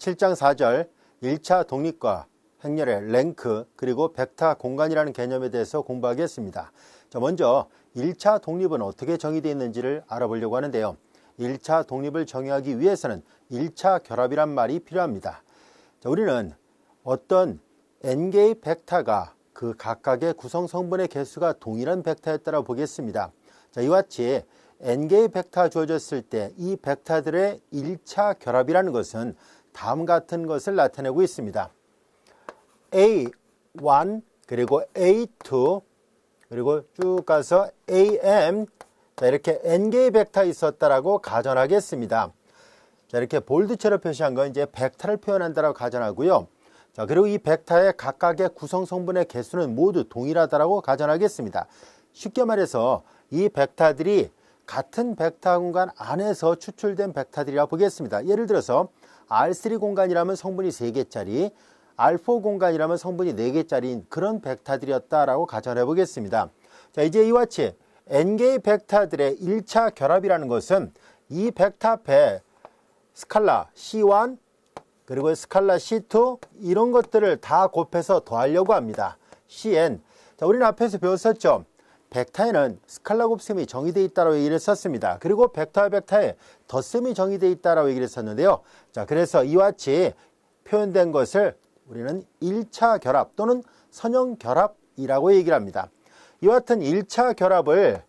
7장 4절 1차 독립과 행렬의 랭크 그리고 벡터 공간이라는 개념에 대해서 공부하겠습니다. 자, 먼저 1차 독립은 어떻게 정의되어 있는지를 알아보려고 하는데요. 1차 독립을 정의하기 위해서는 1차 결합이란 말이 필요합니다. 자, 우리는 어떤 n개의 벡터가 그 각각의 구성 성분의 개수가 동일한 벡터였다고 보겠습니다. 자, 이와 같이 n개의 벡터가 주어졌을 때 이 벡터들의 1차 결합이라는 것은 다음 같은 것을 나타내고 있습니다. A1 그리고 A2 그리고 쭉 가서 AM 자, 이렇게 n개의 벡터 있었다라고 가정하겠습니다. 자, 이렇게 볼드처럼 표시한 건 이제 벡터를 표현한다라고 가정하고요. 자, 그리고 이 벡터의 각각의 구성 성분의 개수는 모두 동일하다라고 가정하겠습니다. 쉽게 말해서 이 벡터들이 같은 벡터 공간 안에서 추출된 벡터들이라고 보겠습니다. 예를 들어서 R3 공간이라면 성분이 3개짜리, R4 공간이라면 성분이 4개짜리인 그런 벡터들이었다라고 가정해 보겠습니다. 자, 이제 이와 같이 n개의 벡터들의 1차 결합이라는 것은 이 벡터 앞에 스칼라 C1 그리고 스칼라 C2 이런 것들을 다 곱해서 더하려고 합니다. Cn. 자, 우리는 앞에서 배웠었죠. 벡터에는 스칼라 곱셈이 정의되어 있다고 얘기를 했었습니다. 그리고 벡터와 벡터에 덧셈이 정의되어 있다고 얘기를 했었는데요. 자, 그래서 이와 같이 표현된 것을 우리는 1차 결합 또는 선형 결합이라고 얘기를 합니다. 이와 같은 1차 결합을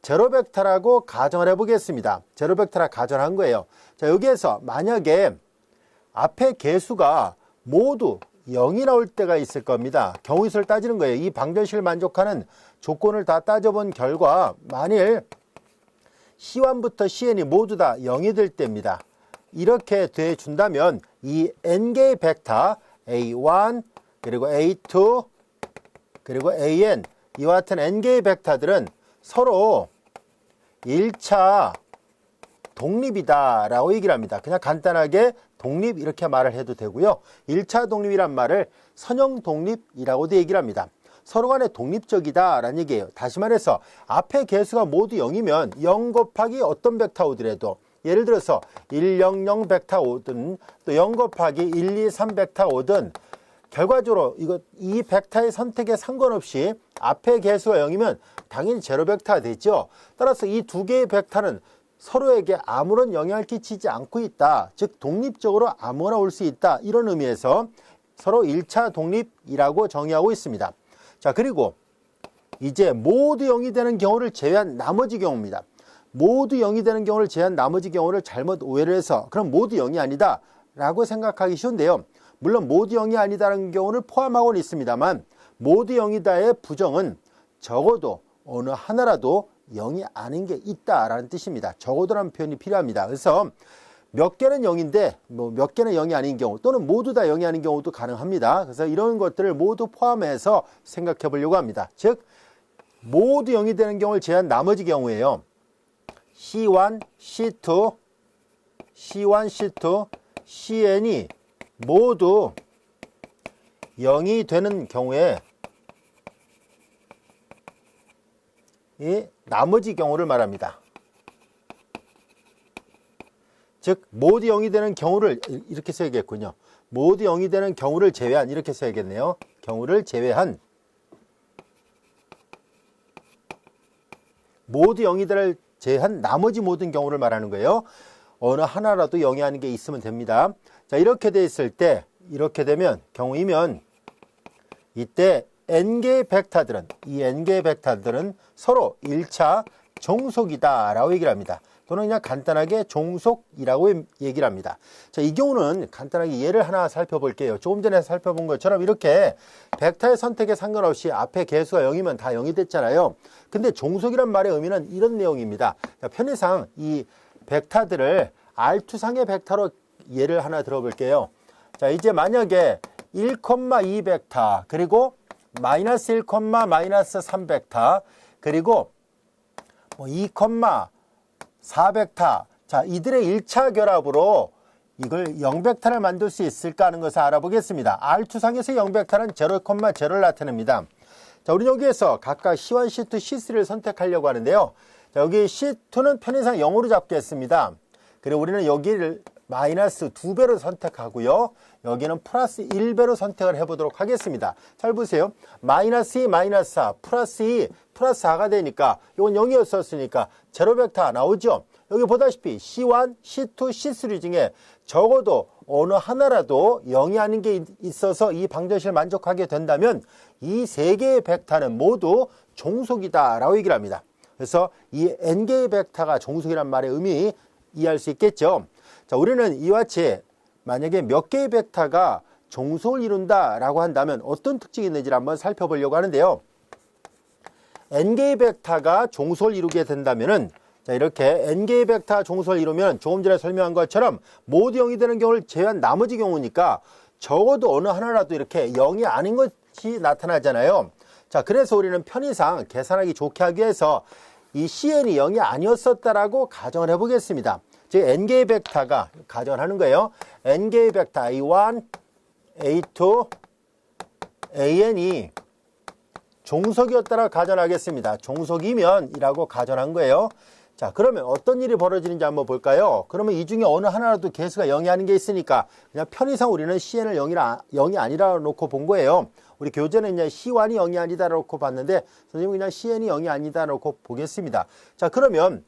제로 벡터라고 가정을 해보겠습니다. 제로 벡터라 가정한 거예요. 자, 여기에서 만약에 앞에 개수가 모두 0이 나올 때가 있을 겁니다. 경우수를 따지는 거예요. 이 방정식을 만족하는 조건을 다 따져본 결과 만일 C1부터 Cn이 모두 다 0이 될 때입니다. 이렇게 돼 준다면 이 n개의 벡터 A1 그리고 A2 그리고 AN 이와 같은 n개의 벡터들은 서로 1차 독립이다 라고 얘기를 합니다. 그냥 간단하게 독립 이렇게 말을 해도 되고요. 1차 독립이란 말을 선형 독립이라고도 얘기를 합니다. 서로 간에 독립적이다 라는 얘기예요. 다시 말해서 앞에 개수가 모두 0이면 0 곱하기 어떤 벡터 오더라도 예를 들어서 100 벡터 오든 또 0 곱하기 123 벡터 오든 결과적으로 이 벡터의 선택에 상관없이 앞에 개수가 0이면 당연히 제로 벡터가 되죠. 따라서 이 두 개의 벡터는 서로에게 아무런 영향을 끼치지 않고 있다. 즉 독립적으로 아무거나 올 수 있다. 이런 의미에서 서로 1차 독립이라고 정의하고 있습니다. 자, 그리고 이제 모두 0이 되는 경우를 제외한 나머지 경우입니다. 모두 0이 되는 경우를 제외한 나머지 경우를 잘못 오해를 해서 그럼 모두 0이 아니다 라고 생각하기 쉬운데요. 물론 모두 0이 아니다라는 경우를 포함하고는 있습니다만 모두 0이다의 부정은 적어도 어느 하나라도 0이 아닌 게 있다라는 뜻입니다. 적어도라는 표현이 필요합니다. 그래서 몇 개는 0인데 몇 개는 0이 아닌 경우 또는 모두 다 0이 아닌 경우도 가능합니다. 그래서 이런 것들을 모두 포함해서 생각해 보려고 합니다. 즉 모두 0이 되는 경우를 제외한 나머지 경우에요. C1, C2, C1, C2, Cn이 모두 0이 되는 경우에 이 나머지 경우를 말합니다. 즉 모두 0이 되는 경우를 이렇게 써야겠군요. 모두 0이 되는 경우를 제외한 이렇게 써야겠네요. 경우를 제외한 모두 0이 되는 제외한 나머지 모든 경우를 말하는 거예요. 어느 하나라도 0이 아닌 게 있으면 됩니다. 자, 이렇게 돼 있을 때 이렇게 되면 경우이면 이때 n개의 벡터들은 이 n개의 벡터들은 서로 1차 종속이다 라고 얘기를 합니다. 또는 그냥 간단하게 종속이라고 얘기를 합니다. 자, 이 경우는 간단하게 예를 하나 살펴볼게요. 조금 전에 살펴본 것처럼 이렇게 벡터의 선택에 상관없이 앞에 개수가 0이면 다 0이 됐잖아요. 근데 종속이란 말의 의미는 이런 내용입니다. 자, 편의상 이 벡터들을 R2상의 벡터로 예를 하나 들어볼게요. 자, 이제 만약에 1,2 벡터 그리고 마이너스 1, 마이너스 3 벡터 그리고 2,4 벡터 자, 이들의 1차 결합으로 이걸 0 벡터를 만들 수 있을까 하는 것을 알아보겠습니다. R2상에서 0 벡터는 0,0를 나타냅니다. 자, 우리 여기에서 각각 C1, C2, C3를 선택하려고 하는데요. 자, 여기 C2는 편의상 0으로 잡겠습니다. 그리고 우리는 여기를 마이너스 2배로 선택하고요. 여기는 플러스 1배로 선택을 해보도록 하겠습니다. 잘 보세요. 마이너스 2, 마이너스 4, 플러스 2, 플러스 4가 되니까 이건 0이었었으니까 제로 벡터 나오죠. 여기 보다시피 C1, C2, C3 중에 적어도 어느 하나라도 0이 아닌 게 있어서 이 방정식을 만족하게 된다면 이 세 개의 벡터는 모두 종속이다 라고 얘기를 합니다. 그래서 이 n개의 벡터가 종속이란 말의 의미 이해할 수 있겠죠. 자, 우리는 이와 같이 만약에 몇 개의 벡터가 종속을 이룬다 라고 한다면 어떤 특징이 있는지를 한번 살펴보려고 하는데요. n개의 벡터가 종속을 이루게 된다면은 자, 이렇게 n개의 벡터 종속을 이루면 조금 전에 설명한 것처럼 모두 0이 되는 경우를 제외한 나머지 경우니까 적어도 어느 하나라도 이렇게 0이 아닌 것이 나타나잖아요. 자, 그래서 우리는 편의상 계산하기 좋게 하기 위해서 이 CN이 0이 아니었었다라고 가정을 해보겠습니다. 즉 n개의 벡터가 가정을 하는 거예요. n개의 벡터 A1, A2, AN이 종속이었다라고 가정하겠습니다. 종속이면 이라고 가정한 거예요. 자, 그러면 어떤 일이 벌어지는지 한번 볼까요? 그러면 이 중에 어느 하나라도 개수가 0이 아닌 게 있으니까 그냥 편의상 우리는 CN을 0이 아니라 놓고 본 거예요. 우리 교재는 그냥 C1이 0이 아니다 놓고 봤는데 선생님은 그냥 CN이 0이 아니다 놓고 보겠습니다. 자, 그러면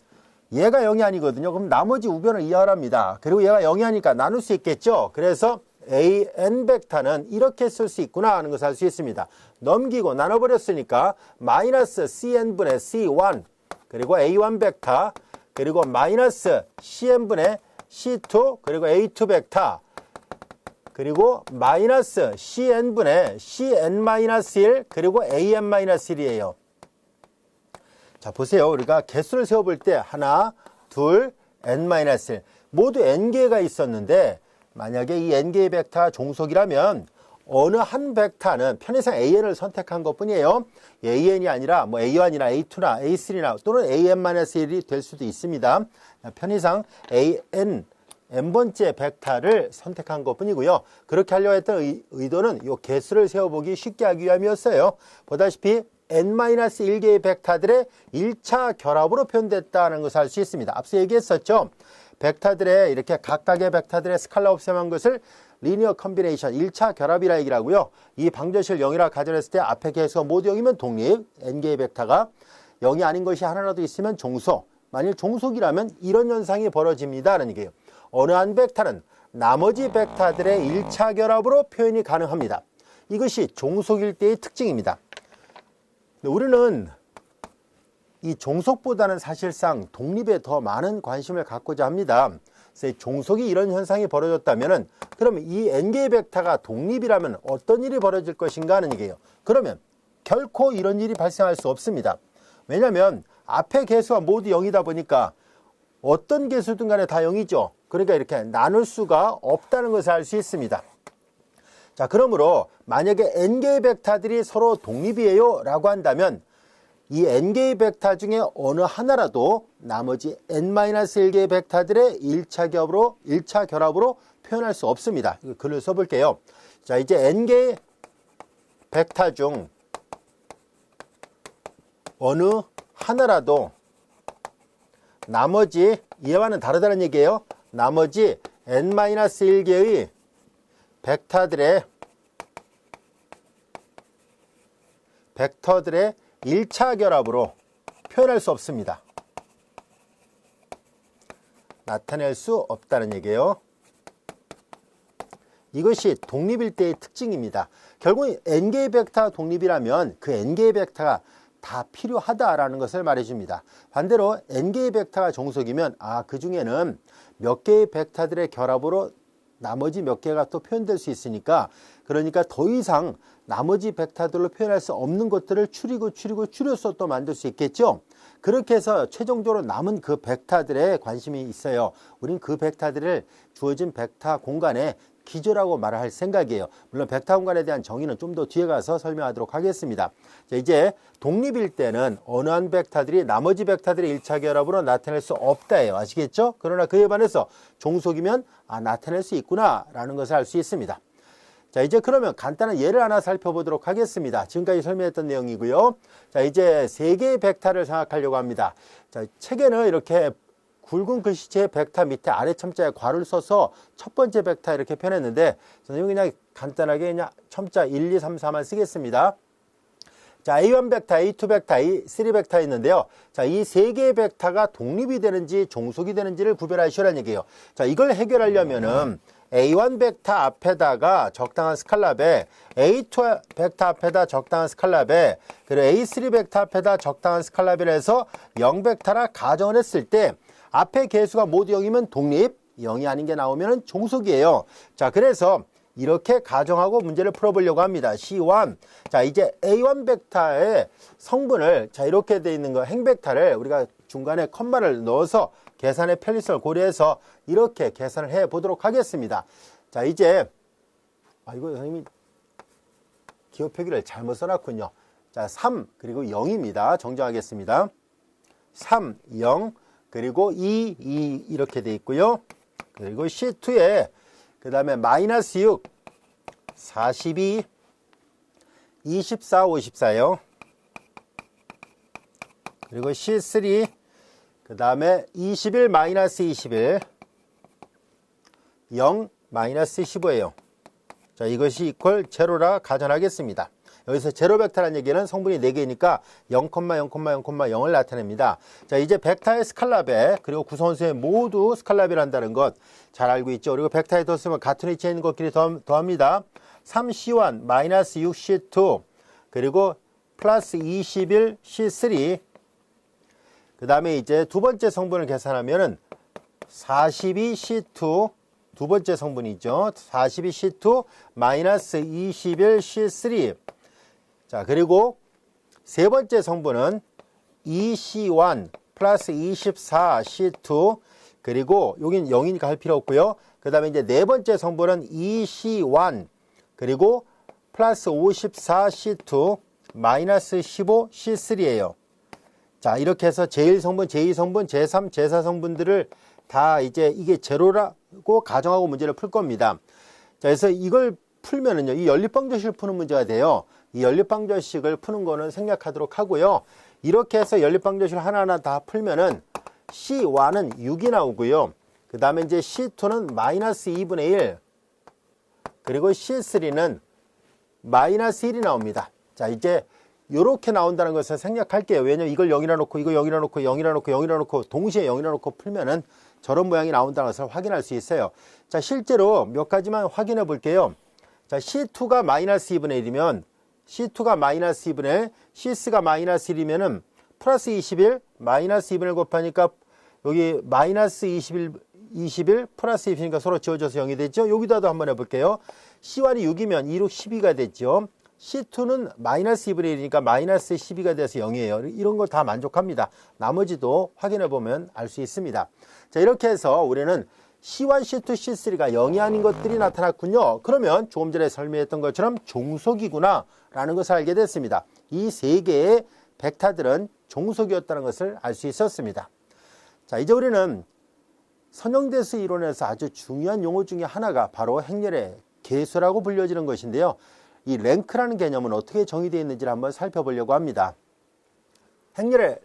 얘가 0이 아니거든요. 그럼 나머지 우변을 이해하랍니다. 그리고 얘가 0이 아니니까 나눌 수 있겠죠. 그래서 AN 벡터는 이렇게 쓸 수 있구나 하는 것을 알 수 있습니다. 넘기고 나눠버렸으니까 마이너스 CN분의 C1 그리고 A1 벡터 그리고 마이너스 CN분의 C2 그리고 A2 벡터 그리고 마이너스 CN분의 CN-1 그리고 AN-1이에요. 자, 보세요. 우리가 개수를 세워볼 때 하나, 둘, N-1 모두 N개가 있었는데 만약에 이 N개의 벡터가 종속이라면 어느 한 벡터는 편의상 AN을 선택한 것 뿐이에요. AN이 아니라 뭐 A1이나 A2나 A3나 또는 AN-1이 될 수도 있습니다. 편의상 AN n번째 벡터를 선택한 것 뿐이고요. 그렇게 하려고 했던 의도는 이 개수를 세워보기 쉽게 하기 위함이었어요. 보다시피 n-1개의 벡터들의 1차 결합으로 표현됐다는 것을 알 수 있습니다. 앞서 얘기했었죠. 벡터들의 이렇게 각각의 벡터들의 스칼라 옵셈한 것을 리니어 컨비네이션 1차 결합이라 얘기를 하고요. 이 방정식을 0이라 가정했을 때 앞에 개수가 모두 0이면 독립, n개의 벡터가 0이 아닌 것이 하나라도 있으면 종속. 만일 종속이라면 이런 현상이 벌어집니다. 라는 얘기예요. 어느 한 벡터는 나머지 벡터들의 1차 결합으로 표현이 가능합니다. 이것이 종속일 때의 특징입니다. 우리는 이 종속보다는 사실상 독립에 더 많은 관심을 갖고자 합니다. 그래서 종속이 이런 현상이 벌어졌다면 그러면 이 n개의 벡터가 독립이라면 어떤 일이 벌어질 것인가 하는 얘기예요. 그러면 결코 이런 일이 발생할 수 없습니다. 왜냐하면 앞에 개수가 모두 0이다 보니까 어떤 개수든 간에 다 0이죠. 그러니까 이렇게 나눌 수가 없다는 것을 알 수 있습니다. 자, 그러므로 만약에 n개의 벡터들이 서로 독립이에요 라고 한다면 이 n개의 벡터 중에 어느 하나라도 나머지 n-1개의 벡터들의 1차 결합으로 표현할 수 없습니다. 글을 써볼게요. 자, 이제 n개의 벡터 중 어느 하나라도 나머지 얘와는 다르다는 얘기예요. 나머지 n-1개의 벡터들의 1차 결합으로 표현할 수 없습니다. 나타낼 수 없다는 얘기예요. 이것이 독립일 때의 특징입니다. 결국 n개의 벡터 독립이라면 그 n개의 벡터가 다 필요하다라는 것을 말해줍니다. 반대로 n개의 벡터가 종속이면 그 중에는 몇 개의 벡터들의 결합으로 나머지 몇 개가 또 표현될 수 있으니까 그러니까 더 이상 나머지 벡터들로 표현할 수 없는 것들을 줄여서 또 만들 수 있겠죠. 그렇게 해서 최종적으로 남은 그 벡터들에 관심이 있어요. 우린 그 벡터들을 주어진 벡터 공간에 기저라고 말을 할 생각이에요. 물론 벡터 공간에 대한 정의는 좀 더 뒤에 가서 설명하도록 하겠습니다. 자, 이제 독립일 때는 어느 한 벡터들이 나머지 벡터들의 1차 결합으로 나타낼 수 없다예요. 아시겠죠? 그러나 그에 반해서 종속이면 나타낼 수 있구나 라는 것을 알 수 있습니다. 자, 이제 그러면 간단한 예를 하나 살펴보도록 하겠습니다. 지금까지 설명했던 내용이고요. 자, 이제 세 개의 벡터를 생각하려고 합니다. 자, 책에는 이렇게 굵은 글씨체의 벡터 밑에 아래 첨자에 괄호를 써서 첫 번째 벡터 이렇게 표현했는데 선생님이 그냥 간단하게 그냥 첨자 1, 2, 3, 4만 쓰겠습니다. 자, A1 벡터, A2 벡터, A3 벡터 있는데요. 자, 이 세 개의 벡터가 독립이 되는지 종속이 되는지를 구별하시라는 얘기예요. 자, 이걸 해결하려면은 A1 벡터 앞에다가 적당한 스칼라베, A2 벡터 앞에다 적당한 스칼라베, 그리고 A3 벡터 앞에다 적당한 스칼라베를 해서 0 벡터라 가정을 했을 때 앞에 개수가 모두 0이면 독립, 0이 아닌 게 나오면 종속이에요. 자, 그래서 이렇게 가정하고 문제를 풀어보려고 합니다. C1. 자, 이제 A1 벡터의 성분을, 자, 이렇게 돼 있는 거, 행벡터를 우리가 중간에 컴마를 넣어서 계산의 편리성을 고려해서 이렇게 계산을 해 보도록 하겠습니다. 자, 이제, 이거 선생님이 기호 표기를 잘못 써놨군요. 자, 3, 그리고 0입니다. 정정하겠습니다. 3, 0, 그리고 2, 2 이렇게 돼 있고요. 그리고 C2에 그 다음에 마이너스 6, 42, 24, 54요. 그리고 C3, 그 다음에 21, 마이너스 21, 0, 마이너스 15예요. 자, 이것이 이퀄 제로라 가정하겠습니다. 여기서 제로 벡터라는 얘기는 성분이 4개니까 0, 0, 0, 0을 나타냅니다. 자, 이제 벡터의 스칼라베, 그리고 구성원수에 모두 스칼라베를 한다는 것 잘 알고 있죠. 그리고 벡터에 뒀으면 같은 위치에 있는 것끼리 더합니다. 3C1, 마이너스 6C2, 그리고 플러스 21, C3, 그 다음에 이제 두 번째 성분을 계산하면은 42C2, 두 번째 성분이죠. 42C2, 마이너스 21C3. 자, 그리고 세 번째 성분은 2C1 플러스 24C2, 그리고 여긴 0이니까 할 필요 없고요. 그 다음에 이제 네 번째 성분은 2C1 그리고 플러스 54C2 마이너스 15C3예요. 자, 이렇게 해서 제1성분, 제2성분, 제3, 제4 성분들을 다 이제 이게 제로라고 가정하고 문제를 풀 겁니다. 자, 그래서 이걸 풀면은요, 이 연립방정식을 푸는 문제가 돼요. 이 연립방정식을 푸는 거는 생략하도록 하고요. 이렇게 해서 연립방정식을 하나하나 다 풀면은 C1은 6이 나오고요. 그 다음에 이제 C2는 마이너스 2분의 1, 그리고 C3는 마이너스 1이 나옵니다. 자, 이제 이렇게 나온다는 것을 생략할게요. 왜냐면 이걸 0이라 놓고 이거 0이라 놓고 0이라 놓고 0이라 놓고 동시에 0이라 놓고 풀면은 저런 모양이 나온다는 것을 확인할 수 있어요. 자, 실제로 몇 가지만 확인해 볼게요. 자, C2가 마이너스 2분의 1이면 C2가 마이너스 2분의 1, C3가 마이너스 1이면은 플러스 21, 마이너스 2분의 1 곱하니까 여기 마이너스 21 플러스 2이니까 서로 지워져서 0이 됐죠. 여기다도 한번 해볼게요. C1이 6이면 2, 6, 12가 됐죠. C2는 마이너스 2분의 1이니까 마이너스 12가 돼서 0이에요. 이런 거 다 만족합니다. 나머지도 확인해 보면 알 수 있습니다. 자, 이렇게 해서 우리는 C1, C2, C3가 0이 아닌 것들이 나타났군요. 그러면 조금 전에 설명했던 것처럼 종속이구나 라는 것을 알게 됐습니다. 이 세 개의 벡터들은 종속이었다는 것을 알 수 있었습니다. 자, 이제 우리는 선형대수 이론에서 아주 중요한 용어 중에 하나가 바로 행렬의 개수라고 불려지는 것인데요. 이 랭크라는 개념은 어떻게 정의되어 있는지를 한번 살펴보려고 합니다. 행렬의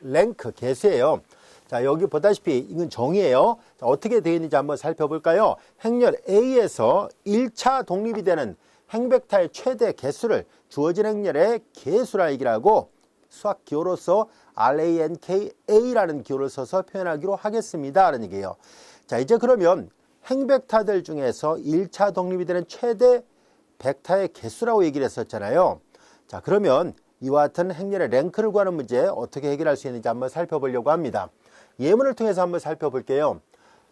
랭크, 개수예요. 자, 여기 보다시피 이건 정의예요. 자, 어떻게 되어 있는지 한번 살펴볼까요? 행렬 A에서 1차 독립이 되는 행벡터의 최대 개수를 주어진 행렬의 개수라 얘기를 하고 수학 기호로서 RANKA라는 기호를 써서 표현하기로 하겠습니다 라는 얘기예요. 자, 이제 그러면 행벡터들 중에서 1차 독립이 되는 최대 벡터의 개수라고 얘기를 했었잖아요. 자, 그러면 이와 같은 행렬의 랭크를 구하는 문제 어떻게 해결할 수 있는지 한번 살펴보려고 합니다. 예문을 통해서 한번 살펴볼게요.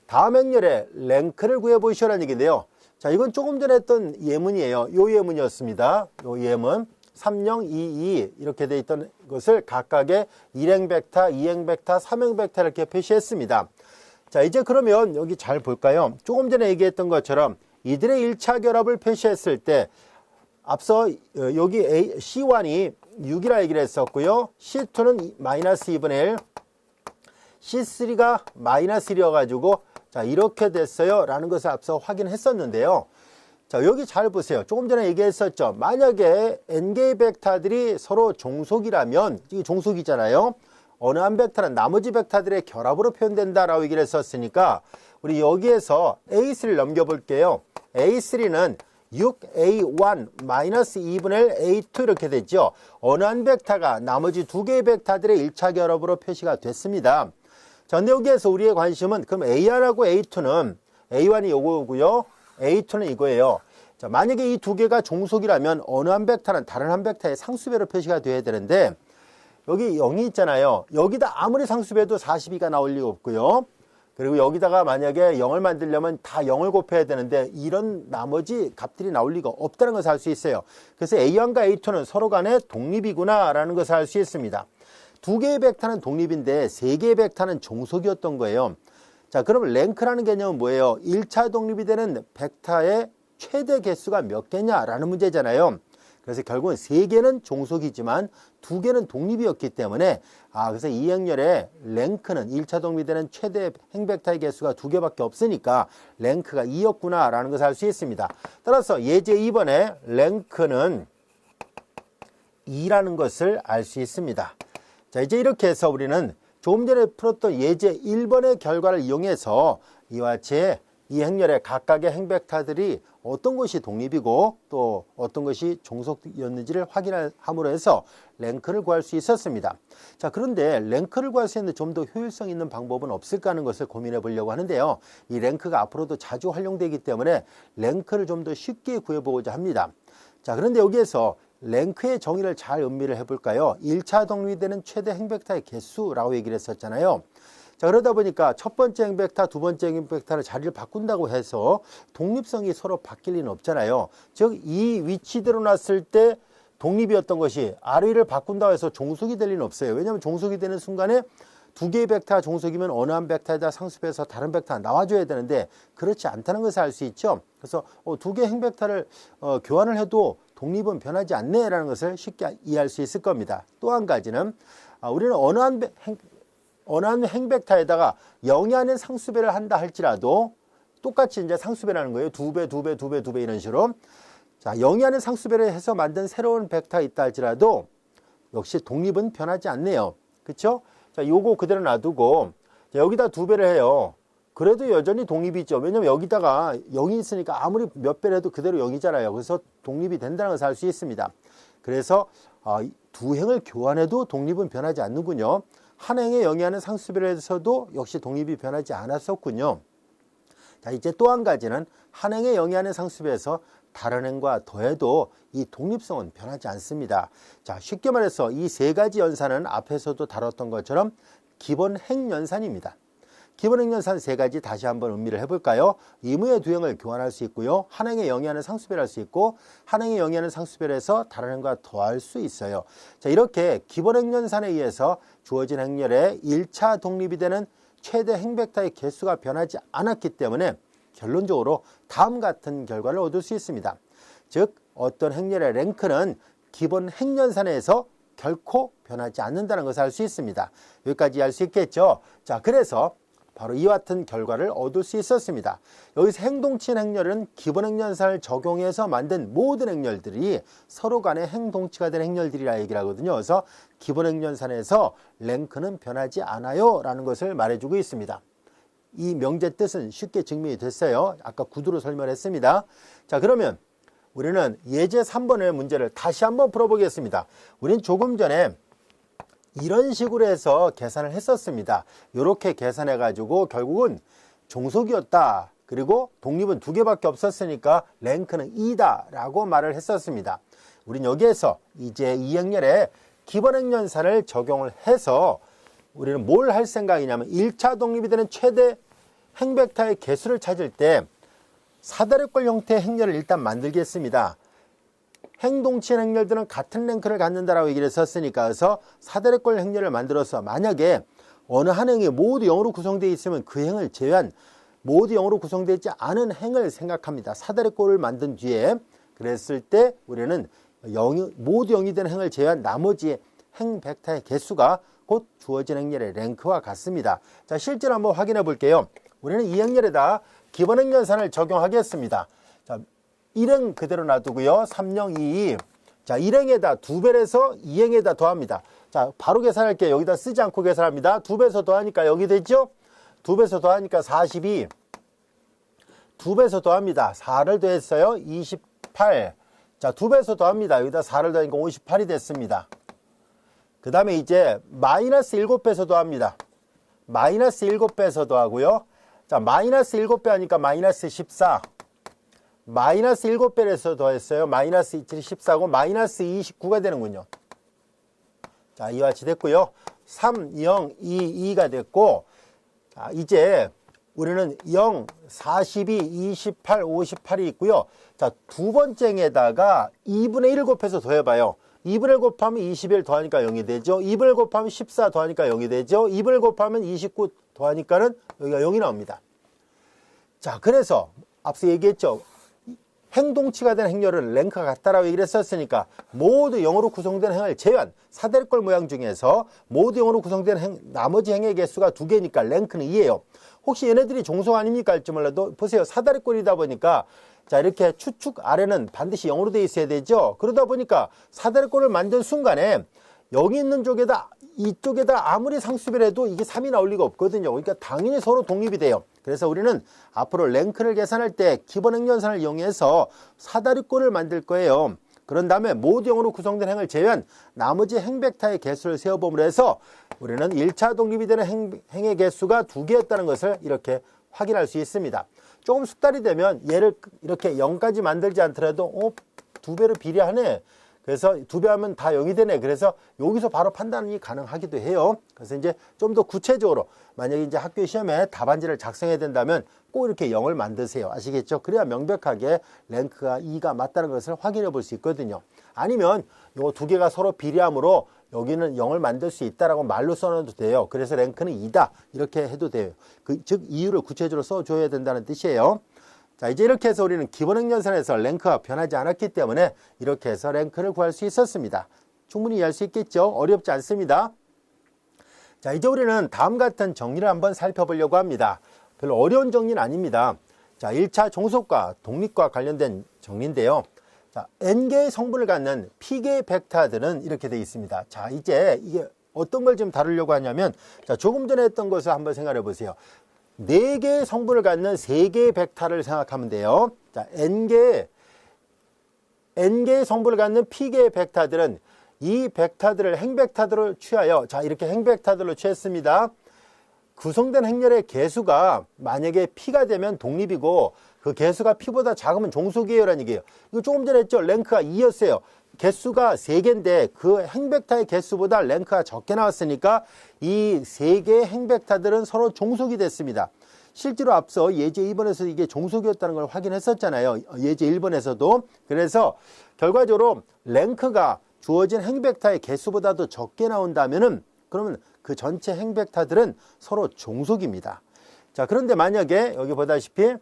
다음 행렬의 랭크를 구해보시라는 얘기인데요. 자, 이건 조금 전에 했던 예문이에요. 요 예문이었습니다. 요 예문 30, 22 이렇게 돼 있던 것을 각각의 1행 벡터, 2행 벡터, 3행 벡터 이렇게 표시했습니다. 자, 이제 그러면 여기 잘 볼까요? 조금 전에 얘기했던 것처럼 이들의 1차 결합을 표시했을 때 앞서 여기 C1이 6이라 얘기를 했었고요. C2는 마이너스 2분의 1, C3가 마이너스 1이어가지고 자, 이렇게 됐어요 라는 것을 앞서 확인했었는데요. 자, 여기 잘 보세요. 조금 전에 얘기했었죠. 만약에 n개의 벡터들이 서로 종속이라면, 이게 종속이잖아요. 어느 한 벡터는 나머지 벡터들의 결합으로 표현된다라고 얘기를 했었으니까 우리 여기에서 A3를 넘겨볼게요. A3는 6A1 마이너스 2분의 1 A2 이렇게 되죠. 어느 한 벡터가 나머지 두 개의 벡터들의 1차 결합으로 표시가 됐습니다. 자, 근데 여기에서 우리의 관심은 그럼 A1하고 A2는 A1이 요거고요. A2는 이거예요. 자, 만약에 이 두 개가 종속이라면 어느 한 벡터는 다른 한 벡터의 상수배로 표시가 돼야 되는데 여기 0이 있잖아요. 여기다 아무리 상수배도 42가 나올 리가 없고요. 그리고 여기다가 만약에 0을 만들려면 다 0을 곱해야 되는데 이런 나머지 값들이 나올 리가 없다는 것을 알 수 있어요. 그래서 A1과 A2는 서로 간에 독립이구나 라는 것을 알 수 있습니다. 두 개의 벡터는 독립인데 세 개의 벡터는 종속이었던 거예요. 자, 그럼 랭크라는 개념은 뭐예요? 1차 독립이 되는 벡터의 최대 개수가 몇 개냐라는 문제잖아요. 그래서 결국은 세 개는 종속이지만 두 개는 독립이었기 때문에 그래서 이 행렬의 랭크는 1차 독립이 되는 최대 행벡터의 개수가 두 개밖에 없으니까 랭크가 2였구나 라는 것을 알 수 있습니다. 따라서 예제 2번의 랭크는 2라는 것을 알 수 있습니다. 자, 이제 이렇게 해서 우리는 조금 전에 풀었던 예제 1번의 결과를 이용해서 이와 같이 이 행렬의 각각의 행벡터들이 어떤 것이 독립이고 또 어떤 것이 종속이었는지를 확인함으로 해서 랭크를 구할 수 있었습니다. 자, 그런데 랭크를 구할 수 있는 좀 더 효율성 있는 방법은 없을까 하는 것을 고민해 보려고 하는데요. 이 랭크가 앞으로도 자주 활용되기 때문에 랭크를 좀 더 쉽게 구해보고자 합니다. 자, 그런데 여기에서 랭크의 정의를 잘 음미를 해볼까요? 1차 독립이 되는 최대 행벡터의 개수라고 얘기를 했었잖아요. 자, 그러다 보니까 첫 번째 행벡터, 두 번째 행벡터를 자리를 바꾼다고 해서 독립성이 서로 바뀔 리는 없잖아요. 즉, 이 위치대로 놨을 때 독립이었던 것이 아래를 바꾼다고 해서 종속이 될 리는 없어요. 왜냐하면 종속이 되는 순간에 두 개의 벡터가 종속이면 어느 한 벡터에다 상수배해서 다른 벡터가 나와줘야 되는데 그렇지 않다는 것을 알 수 있죠. 그래서 두 개의 행벡터를 교환을 해도 독립은 변하지 않네라는 것을 쉽게 이해할 수 있을 겁니다. 또 한 가지는 우리는 어느 한 행벡터에다가 0이 아닌 상수배를 한다 할지라도 똑같이 이제 상수배라는 거예요. 두 배 이런 식으로. 자, 0이 아닌 상수배를 해서 만든 새로운 벡터가 있다 할지라도 역시 독립은 변하지 않네요. 그렇죠? 자, 요거 그대로 놔두고 여기다 두 배를 해요. 그래도 여전히 독립이 있죠. 왜냐면 여기다가 0이 있으니까 아무리 몇 배를 해도 그대로 0이잖아요. 그래서 독립이 된다는 것을 알 수 있습니다. 그래서 두 행을 교환해도 독립은 변하지 않는군요. 한 행에 0이 하는 상수배를 해서도 역시 독립이 변하지 않았었군요. 자, 이제 또 한 가지는 한 행에 0이 하는 상수배에서 다른 행과 더해도 이 독립성은 변하지 않습니다. 자, 쉽게 말해서 이 세 가지 연산은 앞에서도 다뤘던 것처럼 기본 행연산입니다. 기본 행연산 세 가지 다시 한번 음미를 해볼까요? 의무의 두 행을 교환할 수 있고요. 한 행에 0이 하는 상수배를 할 수 있고 한 행에 0이 하는 상수배를 해서 다른 행과 더할 수 있어요. 자, 이렇게 기본 행연산에 의해서 주어진 행렬의 1차 독립이 되는 최대 행벡터의 개수가 변하지 않았기 때문에 결론적으로 다음 같은 결과를 얻을 수 있습니다. 즉, 어떤 행렬의 랭크는 기본 행연산에서 결코 변하지 않는다는 것을 알 수 있습니다. 여기까지 알 수 있겠죠? 자, 그래서 바로 이와 같은 결과를 얻을 수 있었습니다. 여기서 행동치인 행렬은 기본 행연산을 적용해서 만든 모든 행렬들이 서로 간의 행동치가 된 행렬들이라 얘기를 하거든요. 그래서 기본 행연산에서 랭크는 변하지 않아요 라는 것을 말해주고 있습니다. 이 명제 뜻은 쉽게 증명이 됐어요. 아까 구두로 설명했습니다. 자, 그러면 우리는 예제 3번의 문제를 다시 한번 풀어보겠습니다. 우리는 조금 전에 이런 식으로 해서 계산을 했었습니다. 이렇게 계산해 가지고 결국은 종속이었다. 그리고 독립은 두 개밖에 없었으니까 랭크는 2다 라고 말을 했었습니다. 우린 여기에서 이제 이 행렬에 기본 행연산을 적용을 해서 우리는 뭘 할 생각이냐면 1차 독립이 되는 최대 행벡터의 개수를 찾을 때 사다리꼴 형태의 행렬을 일단 만들겠습니다. 행동치인 행렬들은 같은 랭크를 갖는다라고 얘기를 했었으니까 그래서 사다리꼴 행렬을 만들어서 만약에 어느 한 행이 모두 0으로 구성되어 있으면 그 행을 제외한 모두 0으로 구성되어 있지 않은 행을 생각합니다. 사다리꼴을 만든 뒤에 그랬을 때 우리는 모두 0이 되는 행을 제외한 나머지 행 벡터의 개수가 곧 주어진 행렬의 랭크와 같습니다. 자, 실제로 한번 확인해 볼게요. 우리는 이 행렬에다 기본 행연산을 적용하겠습니다. 자, 1은 그대로 놔두고요. 3, 0, 2, 2. 자, 1행에다 2배에서 2행에다 더합니다. 자, 바로 계산할게요. 여기다 쓰지 않고 계산합니다. 2배에서 더하니까 여기 되죠? 2배에서 더하니까 42. 2배에서 더합니다. 4를 더했어요. 28. 자, 2배에서 더합니다. 여기다 4를 더하니까 58이 됐습니다. 그 다음에 이제 마이너스 7배에서 더합니다. 마이너스 7배에서 더하고요. 자, 마이너스 7배 하니까 마이너스 14. 마이너스 7배에서 더했어요. 마이너스 14고 마이너스 29가 되는군요. 자, 이와 같이 됐고요. 3, 0, 2, 2가 됐고, 자, 이제 우리는 0, 42, 28, 58이 있고요. 자, 두 번째에다가 2분의 1을 곱해서 더해봐요. 2분의 1 곱하면 21 더하니까 0이 되죠. 2분의 1 곱하면 14 더하니까 0이 되죠. 2분의 1 곱하면 29 더하니까는 여기가 0이 나옵니다. 자, 그래서 앞서 얘기했죠. 행동치가 된 행렬은 랭크가 같다라고 얘기를 했었으니까 모두 0으로 구성된 행을 제외한 사다리꼴 모양 중에서 모두 0으로 구성된 나머지 행의 개수가 2개니까 랭크는 2예요. 혹시 얘네들이 종속 아닙니까 할지 몰라도 보세요. 사다리꼴이다 보니까 자, 이렇게 추측 아래는 반드시 0으로 되어 있어야 되죠. 그러다 보니까 사다리꼴을 만든 순간에 여기 있는 쪽에다 이쪽에다 아무리 상수비를 해도 이게 3이 나올 리가 없거든요. 그러니까 당연히 서로 독립이 돼요. 그래서 우리는 앞으로 랭크를 계산할 때 기본 행연산을 이용해서 사다리꼴을 만들 거예요. 그런 다음에 모두 0으로 구성된 행을 제외한 나머지 행 벡터의 개수를 세어봄으로 해서 우리는 1차 독립이 되는 행의 개수가 2개였다는 것을 이렇게 확인할 수 있습니다. 조금 숙달이 되면 얘를 이렇게 0까지 만들지 않더라도 2배로 비례하네. 그래서 2배 하면 다 0이 되네. 그래서 여기서 바로 판단이 가능하기도 해요. 그래서 이제 좀 더 구체적으로 만약에 이제 학교 시험에 답안지를 작성해야 된다면 꼭 이렇게 0을 만드세요. 아시겠죠? 그래야 명백하게 랭크가 2가 맞다는 것을 확인해 볼 수 있거든요. 아니면 요 두 개가 서로 비례하므로 여기는 0을 만들 수 있다라고 말로 써놔도 돼요. 그래서 랭크는 2다. 이렇게 해도 돼요. 즉 이유를 구체적으로 써줘야 된다는 뜻이에요. 자, 이제 이렇게 해서 우리는 기본 행연산에서 랭크가 변하지 않았기 때문에 이렇게 해서 랭크를 구할 수 있었습니다. 충분히 이해할 수 있겠죠? 어렵지 않습니다. 자, 이제 우리는 다음 같은 정리를 한번 살펴보려고 합니다. 별로 어려운 정리는 아닙니다. 자, 1차 종속과 독립과 관련된 정리인데요. 자, n개의 성분을 갖는 p개의 벡터들은 이렇게 되어 있습니다. 자, 이제 이게 어떤 걸 좀 다루려고 하냐면, 자, 조금 전에 했던 것을 한번 생각해 보세요. 4개의 성분을 갖는 3개의 벡터를 생각하면 돼요. 자, n개의 성분을 갖는 p개의 벡터들은 이 벡터들을 행벡터들을 취하여, 자, 이렇게 행벡터들로 취했습니다. 구성된 행렬의 개수가 만약에 p가 되면 독립이고 그 개수가 p보다 작으면 종속이에요 라는 얘기예요. 이거 조금 전에 했죠. 랭크가 2였어요. 개수가 3개인데 그 행벡터의 개수보다 랭크가 적게 나왔으니까 이 3개의 행벡터들은 서로 종속이 됐습니다. 실제로 앞서 예제 2번에서 이게 종속이었다는 걸 확인했었잖아요. 예제 1번에서도. 그래서 결과적으로 랭크가 주어진 행벡터의 개수보다도 적게 나온다면은 그러면 그 전체 행벡터들은 서로 종속입니다. 자, 그런데 만약에 여기 보다시피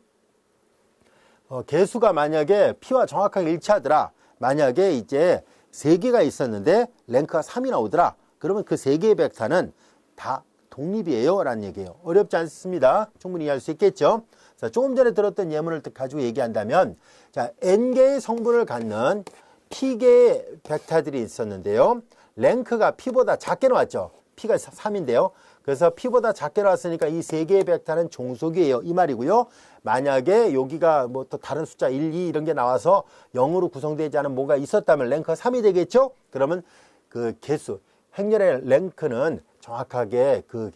개수가 만약에 p와 정확하게 일치하더라. 만약에 이제 3개가 있었는데 랭크가 3이 나오더라. 그러면 그 3개의 벡터는 다 독립이에요 라는 얘기예요. 어렵지 않습니다. 충분히 이해할 수 있겠죠. 자, 조금 전에 들었던 예문을 가지고 얘기한다면, 자, n개의 성분을 갖는 p개의 벡터들이 있었는데요. 랭크가 p보다 작게 나왔죠. p가 3인데요. 그래서 p보다 작게 나왔으니까 이 3개의 벡터는 종속이에요. 이 말이고요. 만약에 여기가 뭐 또 다른 숫자 1, 2 이런 게 나와서 0으로 구성되지 않은 뭐가 있었다면 랭크가 3이 되겠죠. 그러면 그 개수, 행렬의 랭크는 정확하게 그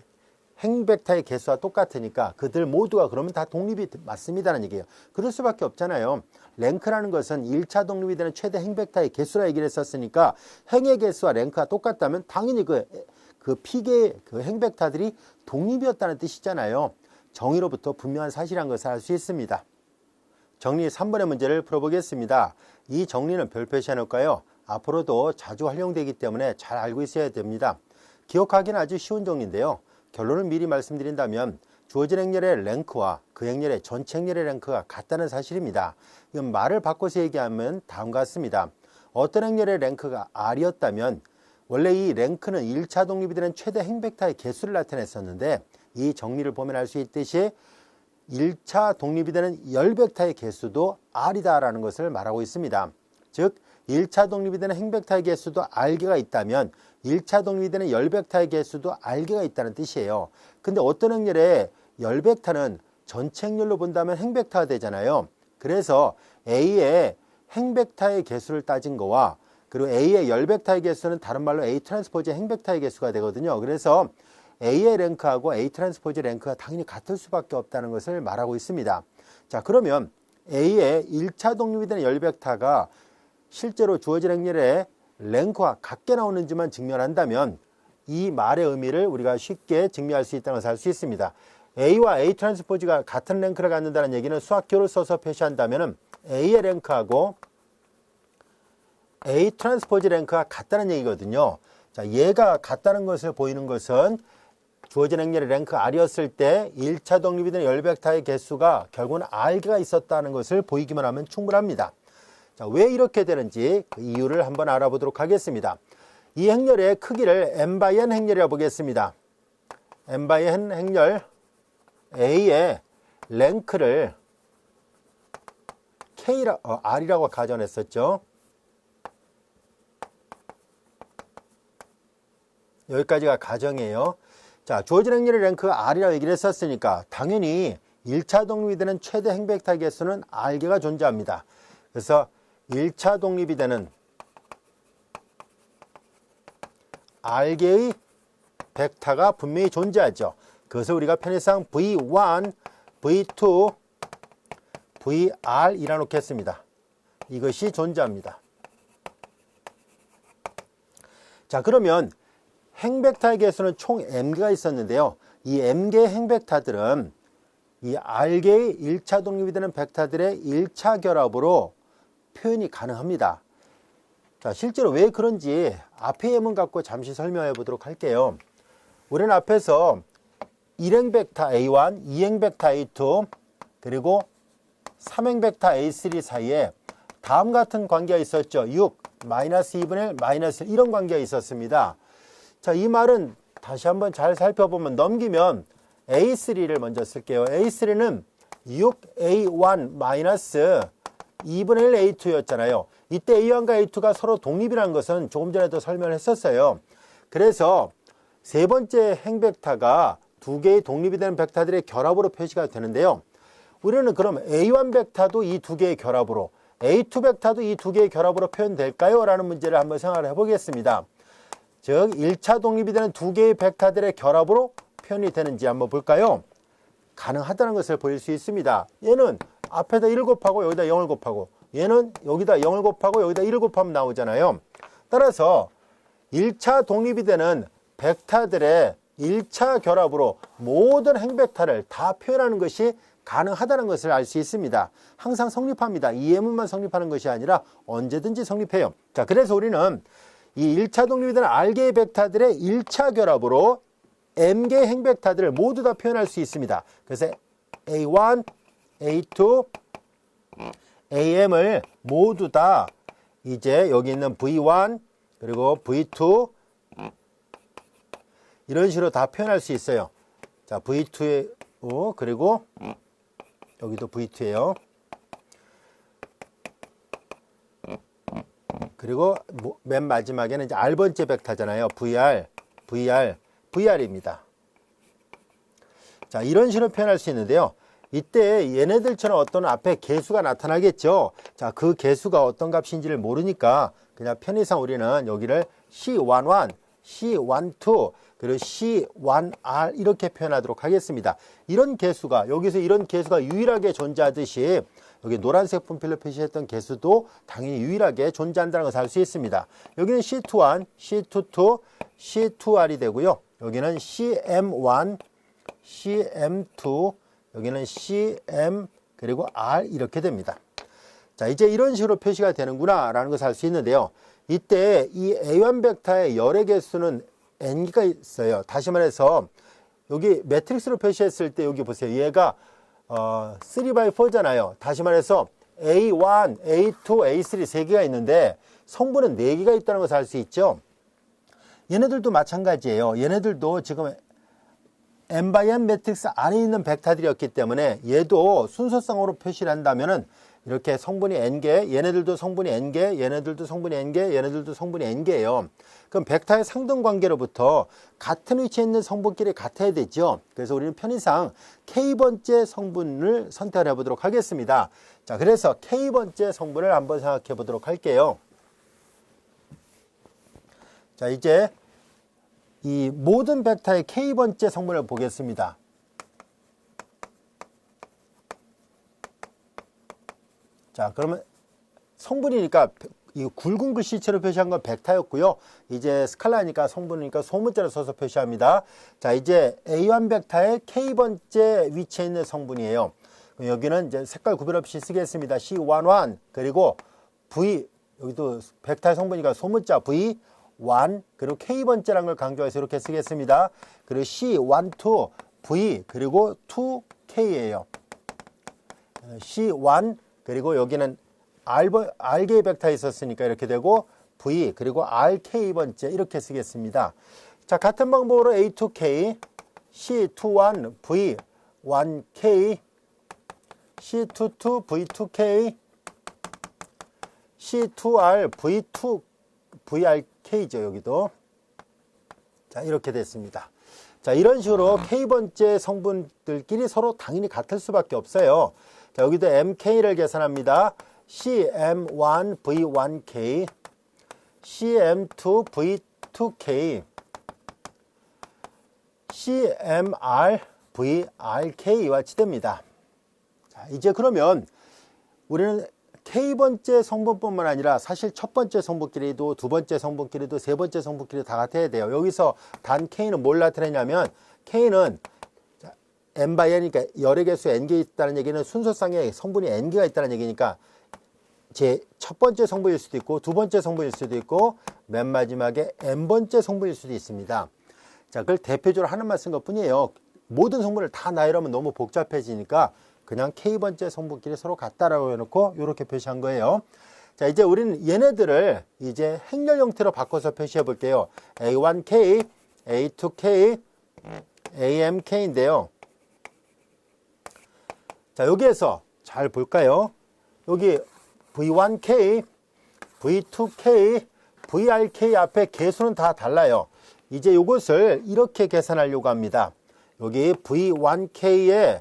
행벡터의 개수와 똑같으니까 그들 모두가 그러면 다 독립이 맞습니다라는 얘기예요. 그럴 수밖에 없잖아요. 랭크라는 것은 1차 독립이 되는 최대 행벡터의 개수라 얘기를 했었으니까 행의 개수와 랭크가 똑같다면 당연히 그 p개의 그 행벡터들이 독립이었다는 뜻이잖아요. 정의로부터 분명한 사실이라는 것을 알 수 있습니다. 정리 3번의 문제를 풀어보겠습니다. 이 정리는 별 표시해 놓을까요? 앞으로도 자주 활용되기 때문에 잘 알고 있어야 됩니다. 기억하기는 아주 쉬운 정리인데요. 결론을 미리 말씀드린다면 주어진 행렬의 랭크와 그 행렬의 전체 행렬의 랭크가 같다는 사실입니다. 이건 말을 바꿔서 얘기하면 다음과 같습니다. 어떤 행렬의 랭크가 R이었다면 원래 이 랭크는 1차 독립이 되는 최대 행벡터의 개수를 나타냈었는데 이 정리를 보면 알 수 있듯이 1차 독립이 되는 열 벡터의 개수도 R이다 라는 것을 말하고 있습니다. 즉 1차 독립이 되는 행벡터의 개수도 R개가 있다면 1차 독립이 되는 열벡터의 개수도 R개가 있다는 뜻이에요. 근데 어떤 행렬에 열벡터는 전체 행렬로 본다면 행벡터가 되잖아요. 그래서 A의 행벡터의 개수를 따진 거와 그리고 A의 열벡터의 개수는 다른 말로 A 트랜스포즈의 행벡터의 개수가 되거든요. 그래서 A의 랭크하고 A 트랜스포즈 랭크가 당연히 같을 수밖에 없다는 것을 말하고 있습니다. 자, 그러면 A의 1차 독립이 되는 열벡터가 실제로 주어진 행렬의 랭크와 같게 나오는지만 증명한다면 이 말의 의미를 우리가 쉽게 증명할 수 있다는 것을 알 수 있습니다. A와 A 트랜스포즈가 같은 랭크를 갖는다는 얘기는 수학교를 써서 표시한다면 A의 랭크하고 A 트랜스포즈 랭크가 같다는 얘기거든요. 자, 얘가 같다는 것을 보이는 것은 주어진 행렬의 랭크 R이었을 때 1차 독립이 되는 열벡터의 개수가 결국은 R개가 있었다는 것을 보이기만 하면 충분합니다. 자, 왜 이렇게 되는지 그 이유를 한번 알아보도록 하겠습니다. 이 행렬의 크기를 n/n 행렬이라고 보겠습니다. n/n 행렬 A의 랭크를 R이라고 가정했었죠. 여기까지가 가정이에요. 자, 주어진 행렬의 랭크가 R이라고 얘기를 했었으니까 당연히 1차 독립이 되는 최대 행벡터 개수는 R개가 존재합니다. 그래서 1차 독립이 되는 R개의 벡터가 분명히 존재하죠. 그래서 우리가 편의상 V1, V2, VR 이라 놓겠습니다. 이것이 존재합니다. 자, 그러면 행벡터의 개수는 총 m개가 있었는데요. 이 m개의 행벡터들은 이 R개의 1차 독립이 되는 벡터들의 1차 결합으로 표현이 가능합니다. 자, 실제로 왜 그런지 앞의 예문 갖고 잠시 설명해 보도록 할게요. 우리는 앞에서 1행 벡터 A1, 2행 벡터 A2, 그리고 3행 벡터 A3 사이에 다음 같은 관계가 있었죠. 6, 마이너스 2분의 1, 마이너스 1 이런 관계가 있었습니다. 자, 이 말은 다시 한번 잘 살펴보면 넘기면 A3를 먼저 쓸게요. A3는 6A1 마이너스 2분의 1 A2였잖아요. 이때 A1과 A2가 서로 독립이라는 것은 조금 전에도 설명을 했었어요. 그래서 세 번째 행벡터가 두 개의 독립이 되는 벡터들의 결합으로 표시가 되는데요. 우리는 그럼 A1 벡터도 이 두 개의 결합으로, A2 벡터도 이 두 개의 결합으로 표현될까요? 라는 문제를 한번 생각을 해보겠습니다. 즉 1차 독립이 되는 두 개의 벡터들의 결합으로 표현이 되는지 한번 볼까요? 가능하다는 것을 보일 수 있습니다. 얘는 앞에다 1 곱하고 여기다 0을 곱하고, 얘는 여기다 0을 곱하고 여기다 1을 곱하면 나오잖아요. 따라서 1차 독립이 되는 벡터들의 1차 결합으로 모든 행벡터를 다 표현하는 것이 가능하다는 것을 알 수 있습니다. 항상 성립합니다. 이 예문만 성립하는 것이 아니라 언제든지 성립해요. 자, 그래서 우리는 이 1차 독립이 되는 R개의 벡터들의 1차 결합으로 M개의 행벡터들을 모두 다 표현할 수 있습니다. 그래서 A1, A2, AM을 모두 다 이제 여기 있는 V1 그리고 V2 이런 식으로 다 표현할 수 있어요. 자, V2에 그리고 여기도 V2예요. 그리고 맨 마지막에는 이제 R번째 벡터잖아요. VR입니다. 자, 이런 식으로 표현할 수 있는데요. 이때 얘네들처럼 어떤 앞에 개수가 나타나겠죠. 자, 그 개수가 어떤 값인지를 모르니까 그냥 편의상 우리는 여기를 C11, C12, 그리고 C1R 이렇게 표현하도록 하겠습니다. 이런 개수가, 여기서 이런 개수가 유일하게 존재하듯이 여기 노란색 분필로 표시했던 개수도 당연히 유일하게 존재한다는 것을 알 수 있습니다. 여기는 C21, C22, C2R이 되고요. 여기는 CM1, CM2, 여기는 CM 그리고 R 이렇게 됩니다. 자, 이제 이런 식으로 표시가 되는구나 라는 것을 알 수 있는데요. 이때 이 A1 벡터의 열의 개수는 n개가 있어요. 다시 말해서 여기 매트릭스로 표시했을 때 여기 보세요. 얘가 3x4잖아요. 다시 말해서 A1, A2, A3 세 개가 있는데 성분은 4개가 있다는 것을 알 수 있죠. 얘네들도 마찬가지예요. 얘네들도 지금 n×n 매트릭스 안에 있는 벡터들이었기 때문에 얘도 순서상으로 표시를 한다면은 이렇게 성분이 n개, 얘네들도 성분이 n개, 얘네들도 성분이 n개, 얘네들도 성분이 n개예요. 그럼 벡터의 상등관계로부터 같은 위치에 있는 성분끼리 같아야 되죠. 그래서 우리는 편의상 K번째 성분을 선택해 보도록 하겠습니다. 자, 그래서 K번째 성분을 한번 생각해 보도록 할게요. 자, 이제 이 모든 벡터의 K번째 성분을 보겠습니다. 자, 그러면 성분이니까 이 굵은 글씨체로 표시한 건 벡터였고요. 이제 스칼라니까 성분이니까 소문자로 써서 표시합니다. 자, 이제 A1 벡터의 K번째 위치에 있는 성분이에요. 여기는 이제 색깔 구별 없이 쓰겠습니다. C11 그리고 V, 여기도 벡터의 성분이니까 소문자 V1 그리고 K번째라는 걸 강조해서 이렇게 쓰겠습니다. 그리고 C12 V 그리고 2K예요. C1 그리고 여기는 R개의 벡터 있었으니까 이렇게 되고 V 그리고 RK번째 이렇게 쓰겠습니다. 자, 같은 방법으로 A2K, C21, V1K, C22, V2K, C2R, V2, VRK죠, 여기도. 자, 이렇게 됐습니다. 자, 이런 식으로 K번째 성분들끼리 서로 당연히 같을 수밖에 없어요. 자, 여기도 MK를 계산합니다. CM1, V1K, CM2, V2K, CMR, VRK와 같이 됩니다. 자, 이제 그러면 우리는 K번째 성분뿐만 아니라 사실 첫 번째 성분끼리도 두 번째 성분끼리도 세 번째 성분끼리도 다 같아야 돼요. 여기서 단 K는 뭘 나타내냐면 K는 N/N이니까 열의 개수 N개 있다는 얘기는 순서상에 성분이 N개가 있다는 얘기니까 제 첫 번째 성분일 수도 있고 두 번째 성분일 수도 있고 맨 마지막에 N번째 성분일 수도 있습니다. 자, 그걸 대표적으로 하나만 쓴 것 뿐이에요. 모든 성분을 다 나열하면 너무 복잡해지니까 그냥 K번째 성분끼리 서로 같다라고 해놓고 이렇게 표시한 거예요. 자, 이제 우리는 얘네들을 이제 행렬 형태로 바꿔서 표시해 볼게요. A1K, A2K, AMK인데요. 자, 여기에서 잘 볼까요? 여기 V1K, V2K, VRK 앞에 개수는 다 달라요. 이제 이것을 이렇게 계산하려고 합니다. 여기 V1K에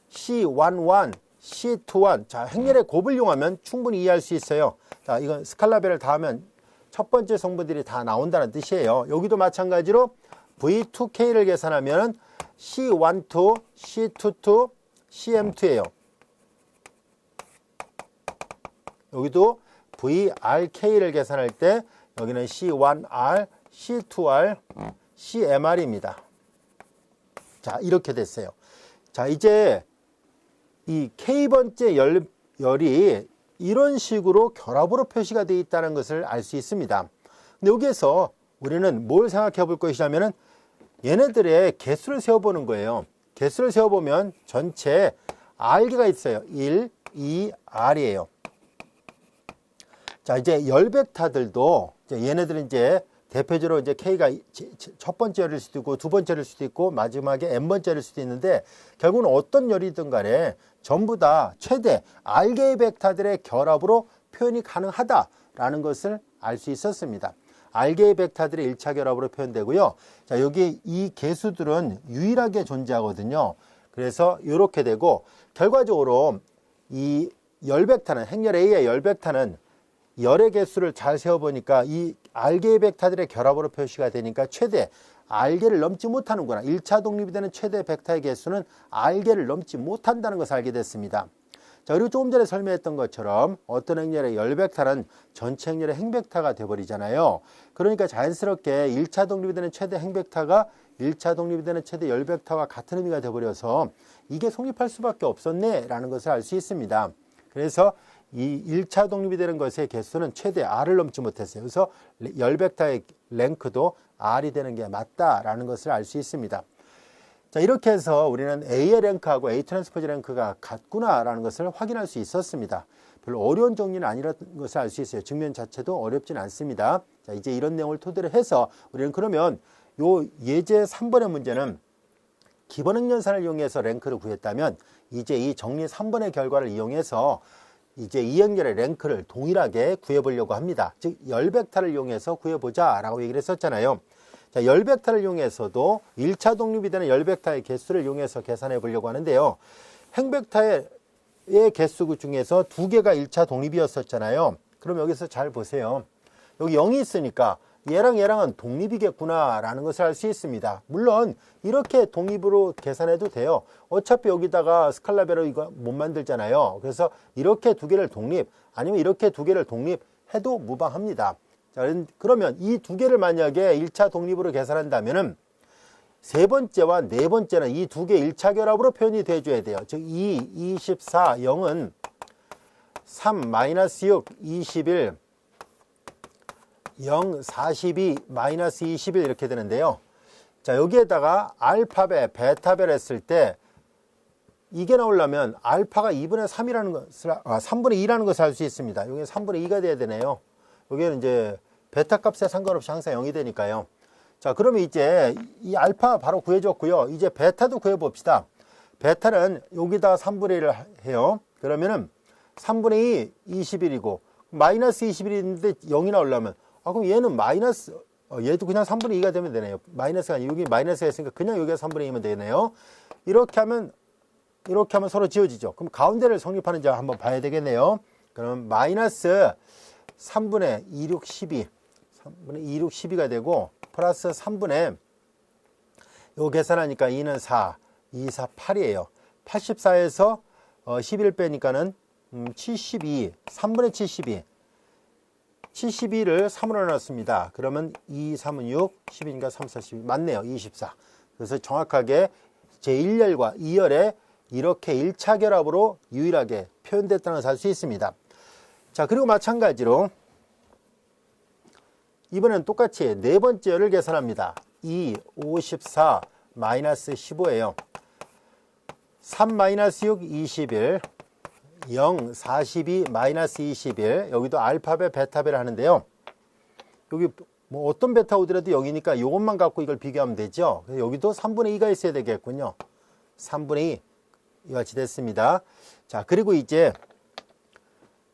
C11, C21. 자, 행렬의 곱을 이용하면 충분히 이해할 수 있어요. 자, 이건 스칼라별을 다 하면 첫 번째 성분들이 다 나온다는 뜻이에요. 여기도 마찬가지로 V2K를 계산하면 C12, C22, CM2예요. 여기도 VRK를 계산할 때 여기는 C1R, C2R, CMR입니다. 자, 이렇게 됐어요. 자, 이제 이 K번째 열이 이런 식으로 결합으로 표시가 되어 있다는 것을 알 수 있습니다. 근데 여기에서 우리는 뭘 생각해 볼 것이냐면은 얘네들의 개수를 세어보는 거예요. 개수를 세어보면 전체 R개가 있어요. 1, 2, R이에요. 자, 이제 열 벡터들도 얘네들은 이제 대표적으로 이제 K가 첫 번째 열일 수도 있고 두 번째 열일 수도 있고 마지막에 N번째일 수도 있는데 결국은 어떤 열이든 간에 전부 다 최대 R개의 벡터들의 결합으로 표현이 가능하다라는 것을 알 수 있었습니다. R개의 벡터들의 1차 결합으로 표현되고요. 자, 여기 이 개수들은 유일하게 존재하거든요. 그래서 이렇게 되고 결과적으로 이 열 벡터는 행렬 A의 열 벡터는 열의 개수를 잘 세어보니까 이 R개의 벡터들의 결합으로 표시가 되니까 최대 R개를 넘지 못하는구나. 1차 독립이 되는 최대 벡터의 개수는 R개를 넘지 못한다는 것을 알게 됐습니다. 자, 그리고 조금 전에 설명했던 것처럼 어떤 행렬의 열 벡터는 전체 행렬의 행벡터가 되어버리잖아요. 그러니까 자연스럽게 1차 독립이 되는 최대 행벡터가 1차 독립이 되는 최대 열 벡터와 같은 의미가 되어버려서 이게 성립할 수밖에 없었네 라는 것을 알 수 있습니다. 그래서 이 1차 독립이 되는 것의 개수는 최대 R을 넘지 못했어요. 그래서 열 벡터의 랭크도 R이 되는 게 맞다라는 것을 알 수 있습니다. 자, 이렇게 해서 우리는 A의 랭크하고 A 트랜스포즈 랭크가 같구나라는 것을 확인할 수 있었습니다. 별로 어려운 정리는 아니라는 것을 알 수 있어요. 증명 자체도 어렵진 않습니다. 자, 이제 이런 내용을 토대로 해서 우리는 그러면 요 예제 3번의 문제는 기본 행렬산을 이용해서 랭크를 구했다면 이제 이 정리 3번의 결과를 이용해서 이제 이 행렬의 랭크를 동일하게 구해보려고 합니다. 즉 열벡터를 이용해서 구해보자 라고 얘기를 했었잖아요. 자, 열벡터를 이용해서도 1차 독립이 되는 열벡터의 개수를 이용해서 계산해 보려고 하는데요. 행벡터의 개수 중에서 2개가 1차 독립이었었잖아요. 그럼 여기서 잘 보세요. 여기 0이 있으니까 얘랑 얘랑은 독립이겠구나 라는 것을 알 수 있습니다. 물론 이렇게 독립으로 계산해도 돼요. 어차피 여기다가 스칼라베로 이거 못 만들잖아요. 그래서 이렇게 2개를 독립 아니면 이렇게 2개를 독립해도 무방합니다. 자, 그러면 이 2개를 만약에 1차 독립으로 계산한다면은 세 번째와 네 번째는 이 2개 1차 결합으로 표현이 돼줘야 돼요. 즉 2, 24, 0은 3, 마이너스 6, 21 0, 42, 마이너스 21 이렇게 되는데요. 자, 여기에다가 알파벳, 베타벳 했을 때 이게 나오려면 알파가 2분의 3이라는 것을, 3분의 2라는 것을 알 수 있습니다. 여기 3분의 2가 돼야 되네요. 여기는 이제 베타 값에 상관없이 항상 0이 되니까요. 자, 그러면 이제 이 알파 바로 구해줬고요. 이제 베타도 구해봅시다. 베타는 여기다 3분의 1을 해요. 그러면은 3분의 2, 21이고 마이너스 21인데 0이 나오려면 그럼 얘는 마이너스, 얘도 그냥 3분의 2가 되면 되네요. 마이너스가 아니고 여기 마이너스가 있으니까 그냥 여기가 3분의 2면 되네요. 이렇게 하면 서로 지워지죠. 그럼 가운데를 성립하는지 한번 봐야 되겠네요. 그럼 마이너스 3분의 2, 6, 12, 3분의 2, 6, 12가 되고 플러스 3분의 요 계산하니까 2는 4, 2, 4, 8이에요. 84에서 11 빼니까는 72, 3분의 72. 72를 3으로 나눴습니다. 그러면 2, 3은 6, 12니까 3, 4, 12. 맞네요. 24. 그래서 정확하게 제1열과 2열에 이렇게 1차 결합으로 유일하게 표현됐다는 것을 알 수 있습니다. 자, 그리고 마찬가지로 이번엔 똑같이 네 번째 열을 계산합니다. 2, 54, 마이너스 15예요. 3, 마이너스 6, 21. 0, 42, 마이너스 21. 여기도 알파벳, 베타벳 하는데요. 여기 뭐 어떤 베타 오더라도 0이니까 이것만 갖고 이걸 비교하면 되죠. 여기도 3분의 2가 있어야 되겠군요. 3분의 2 이같이 됐습니다. 자, 그리고 이제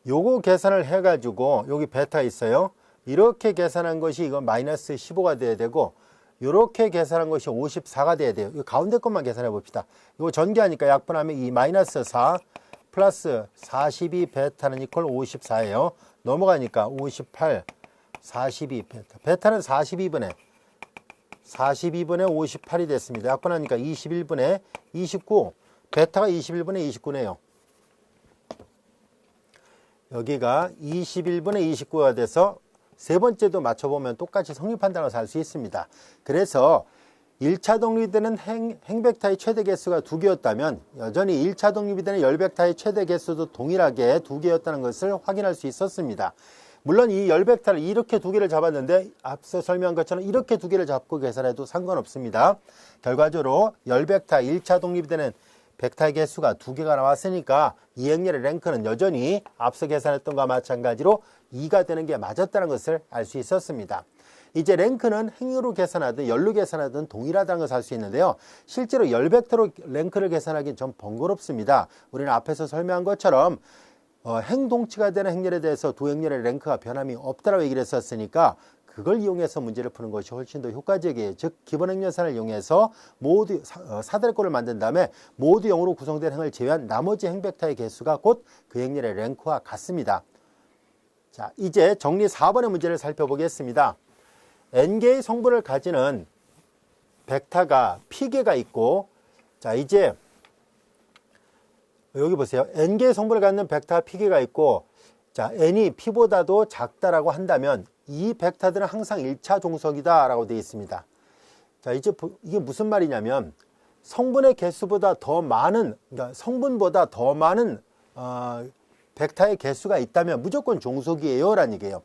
요거 계산을 해가지고 여기 베타 있어요. 이렇게 계산한 것이 이건 마이너스 15가 돼야 되고 이렇게 계산한 것이 54가 돼야 돼요. 이 가운데 것만 계산해 봅시다. 이거 전개하니까 약분하면 이 마이너스 4 플러스 42 베타는 이퀄 54예요. 넘어가니까 58, 42 베타. 베타는 42분의 58이 됐습니다. 약분하니까 21분의 29. 베타가 21분의 29네요. 여기가 21분의 29가 돼서 세 번째도 맞춰보면 똑같이 성립한다는 것을 알 수 있습니다. 그래서 1차 독립이 되는 행벡터의 최대 개수가 2개였다면 여전히 1차 독립이 되는 열벡터의 최대 개수도 동일하게 2개였다는 것을 확인할 수 있었습니다. 물론 이 열벡터를 이렇게 2개를 잡았는데 앞서 설명한 것처럼 이렇게 2개를 잡고 계산해도 상관없습니다. 결과적으로 열벡터 1차 독립이 되는 벡터의 개수가 2개가 나왔으니까 이 행렬의 랭크는 여전히 앞서 계산했던 것과 마찬가지로 2가 되는 게 맞았다는 것을 알 수 있었습니다. 이제 랭크는 행으로 계산하든 열로 계산하든 동일하다는 것을 알 수 있는데요. 실제로 열벡터로 랭크를 계산하기는 좀 번거롭습니다. 우리는 앞에서 설명한 것처럼 행동치가 되는 행렬에 대해서 두 행렬의 랭크가 변함이 없다라고 얘기를 했었으니까 그걸 이용해서 문제를 푸는 것이 훨씬 더 효과적이에요. 즉 기본 행렬산을 이용해서 모두 사다리꼴을 만든 다음에 모두 0으로 구성된 행을 제외한 나머지 행벡터의 개수가 곧 그 행렬의 랭크와 같습니다. 자, 이제 정리 4번의 문제를 살펴보겠습니다. n개의 성분을 가지는 벡터가 p개가 있고, 자, 이제 여기 보세요. n개의 성분을 갖는 벡터가 p개가 있고, 자, n이 p보다도 작다라고 한다면 이 벡터들은 항상 1차 종속이다 라고 되어 있습니다. 자, 이제 이게 무슨 말이냐면 성분의 개수보다 더 많은, 그러니까 성분보다 더 많은 벡터의 개수가 있다면 무조건 종속이에요 라는 얘기예요.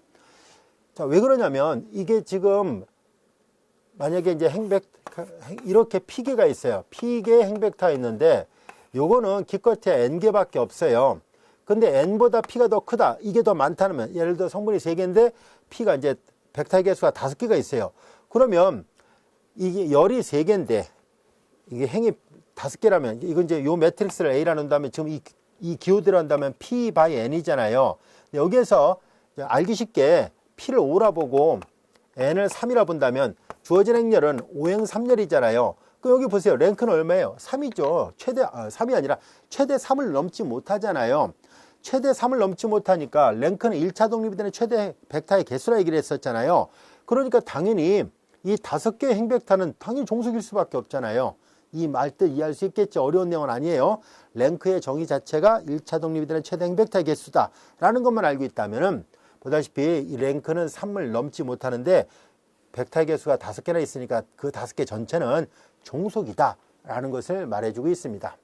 자, 왜 그러냐면 이게 지금 만약에 이제 이렇게 p개가 있어요. p개의 행벡터가 있는데 요거는 기껏해 n개밖에 없어요. 근데 n보다 p가 더 크다, 이게 더 많다면, 예를 들어 성분이 3개인데 p가 이제 벡터의 개수가 5개가 있어요. 그러면 이게 열이 3개인데 이게 행이 5개라면 이건 이제 요 매트릭스를 A라 놓는다면 지금 이 기호대로 한다면 P by N이잖아요. 여기에서 알기 쉽게 P를 5라 보고 N을 3이라 본다면 주어진 행렬은 5행 3열이잖아요. 그럼 여기 보세요. 랭크는 얼마예요? 3이죠. 3이 아니라 최대 3을 넘지 못하잖아요. 최대 3을 넘지 못하니까 랭크는 1차 독립이 되는 최대 벡터의 개수라 얘기를 했었잖아요. 그러니까 당연히 이 5개의 행벡터는 당연히 종속일 수밖에 없잖아요. 이 말뜻 이해할 수 있겠죠. 어려운 내용은 아니에요. 랭크의 정의 자체가 1차 독립이 되는 최대 행벡터의 개수다 라는 것만 알고 있다면 보다시피 이 랭크는 3을 넘지 못하는데 벡터의 개수가 5개나 있으니까 그 5개 전체는 종속이다 라는 것을 말해주고 있습니다.